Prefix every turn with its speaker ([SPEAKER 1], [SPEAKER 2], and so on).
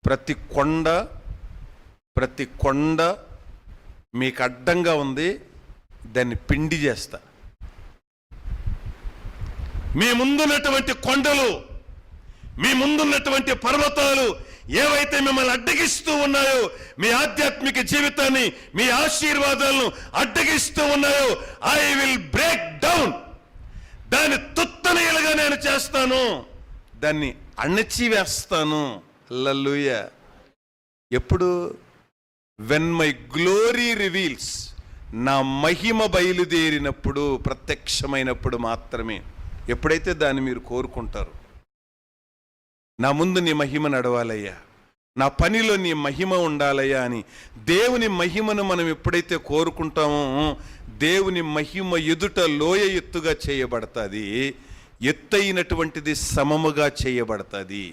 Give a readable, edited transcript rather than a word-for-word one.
[SPEAKER 1] ప్రతి కొండ మీకు అడ్డంగా ఉంది, దాన్ని పిండి చేస్తా. మీ ముందున్నటువంటి కొండలు, మీ ముందున్నటువంటి పర్వతాలు ఏవైతే మిమ్మల్ని అడ్డగిస్తూ ఉన్నాయో, మీ ఆధ్యాత్మిక జీవితాన్ని, మీ ఆశీర్వాదాలను అడ్డగిస్తూ ఉన్నాయో, ఐ విల్ బ్రేక్ డౌన్. దాన్ని తుత్తనీయులుగా నేను చేస్తాను, దాన్ని అణచివేస్తాను. హల్లెలూయా. ఎప్పుడు? వెన్ మై గ్లోరీ రివీల్స్, నా మహిమ బయలుదేరినప్పుడు, ప్రత్యక్షమైనప్పుడు మాత్రమే. ఎప్పుడైతే దాన్ని మీరు కోరుకుంటారు, నా ముందు నీ మహిమ నడవాలయ్యా, నా పనిలో నీ మహిమ ఉండాలయ్యా అని దేవుని మహిమను మనం ఎప్పుడైతే కోరుకుంటామో, దేవుని మహిమ ఎదుట లోయ ఎత్తుగా చేయబడుతుంది, ఎత్తైనటువంటిది సమముగా చేయబడుతుంది.